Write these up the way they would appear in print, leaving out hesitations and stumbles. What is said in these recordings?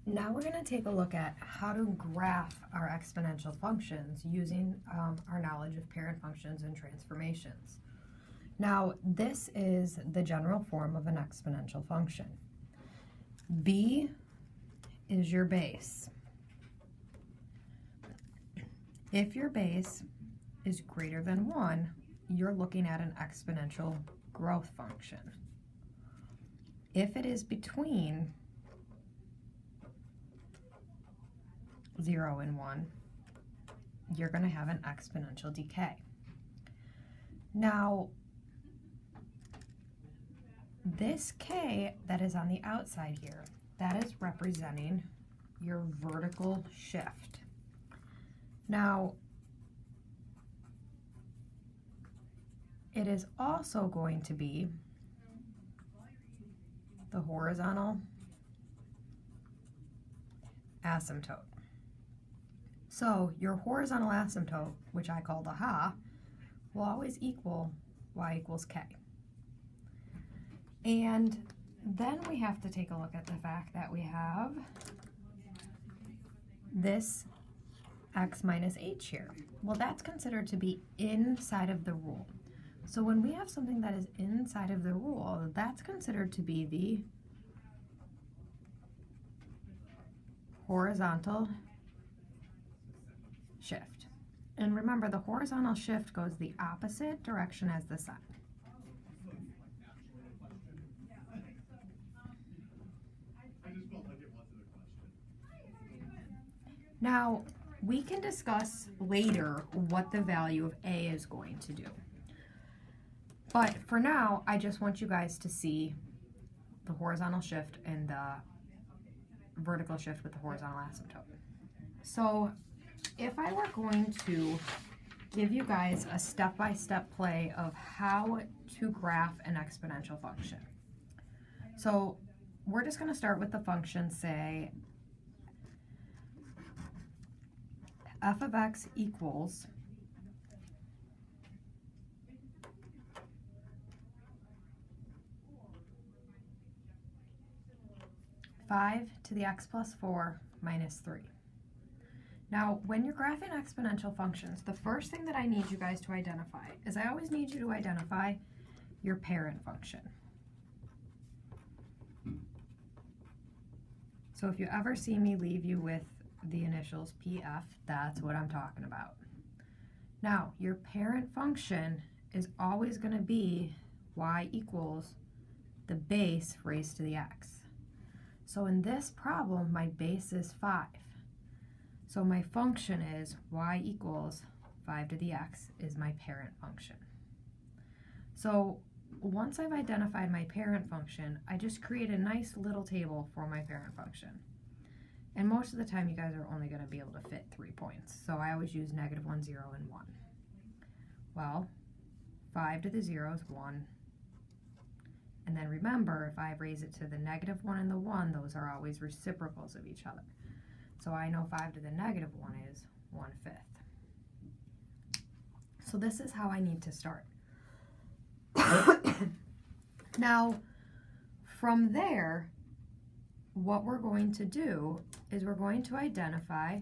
Now we're going to take a look at how to graph our exponential functions using our knowledge of parent functions and transformations. Now, this is the general form of an exponential function. B is your base. If your base is greater than 1, you're looking at an exponential growth function. If it is between 0 and 1, you're going to have an exponential decay. Now, this k that is on the outside here, that is representing your vertical shift. Now, it is also going to be the horizontal asymptote. So your horizontal asymptote, which I call the ha, will always equal y equals k. And then we have to take a look at the fact that we have this x minus h here. Well, that's considered to be inside of the rule. So when we have something that is inside of the rule, that's considered to be the horizontal shift. And remember, the horizontal shift goes the opposite direction as the sun. Now, we can discuss later what the value of A is going to do. But for now, I just want you guys to see the horizontal shift and the vertical shift with the horizontal asymptote. So if I were going to give you guys a step-by-step play of how to graph an exponential function. So we're just going to start with the function, say, f of x equals (5 to the x plus 4 minus 3). Now, when you're graphing exponential functions, the first thing that I need you guys to identify is I always need you to identify your parent function. So if you ever see me leave you with the initials PF, that's what I'm talking about. Now, your parent function is always going to be y equals the base raised to the x. So in this problem, my base is 5. So my function is y equals 5 to the x is my parent function. So once I've identified my parent function, I just create a nice little table for my parent function. And most of the time, you guys are only going to be able to fit 3 points. So I always use -1, 0, and 1. Well, 5 to the 0 is 1. And then remember, if I raise it to the -1 and the 1, those are always reciprocals of each other. So I know 5 to the -1 is 1/5. So this is how I need to start. Now, from there, what we're going to do is we're going to identify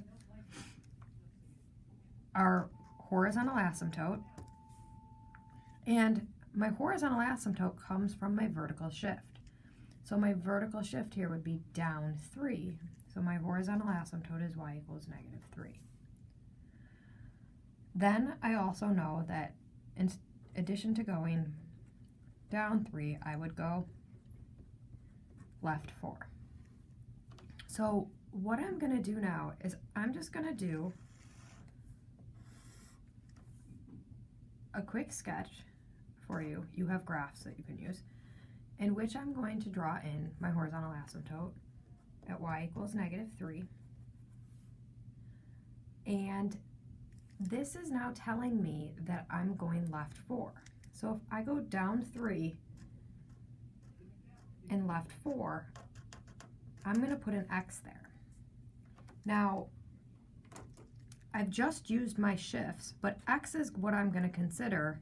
our horizontal asymptote, and my horizontal asymptote comes from my vertical shift. So my vertical shift here would be down 3. So my horizontal asymptote is y equals -3. Then I also know that in addition to going down 3, I would go left 4. So what I'm going to do now is I'm just going to do a quick sketch for you. You have graphs that you can use, in which I'm going to draw in my horizontal asymptote at y equals -3. And this is now telling me that I'm going left 4. So if I go down 3 and left 4, I'm going to put an x there. Now, I've just used my shifts, but x is what I'm going to consider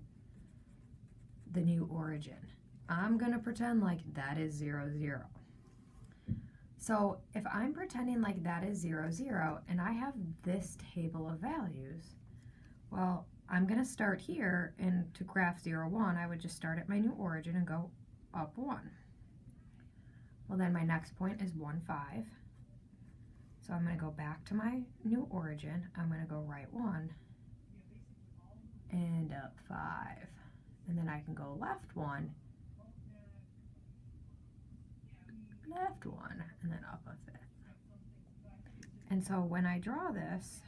the new origin. I'm going to pretend like that is 0, 0. So if I'm pretending like that is 0, 0, and I have this table of values, well, I'm going to start here, and to graph 0, 1, I would just start at my new origin and go up 1. Well, then my next point is 1, 5. So I'm going to go back to my new origin. I'm going to go right 1 and up 5. And then I can go left 1, left 1, and then up a 5th. And so when I draw this,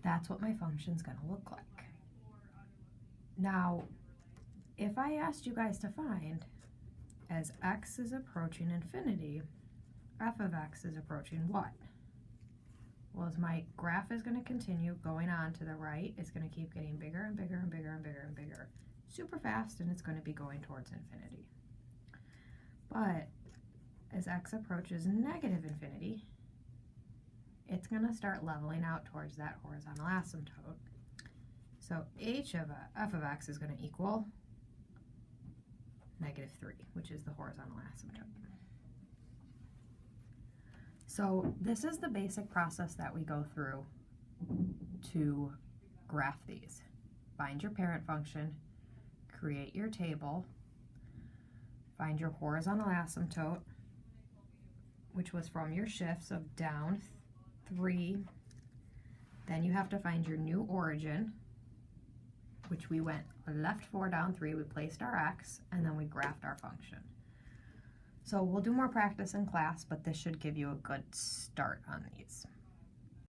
that's what my function's going to look like. Now, if I asked you guys to find, as x is approaching infinity, f of x is approaching what? Well, as my graph is going to continue going on to the right, it's going to keep getting bigger and bigger and bigger and bigger and bigger super fast, and it's going to be going towards infinity. But as x approaches negative infinity, it's going to start leveling out towards that horizontal asymptote. So h of f of x is going to equal -3, which is the horizontal asymptote. So this is the basic process that we go through to graph these. Find your parent function, create your table, find your horizontal asymptote, which was from your shifts of down 3. Then you have to find your new origin, which we went left 4, down 3, we placed our x, and then we graphed our function. So we'll do more practice in class, but this should give you a good start on these.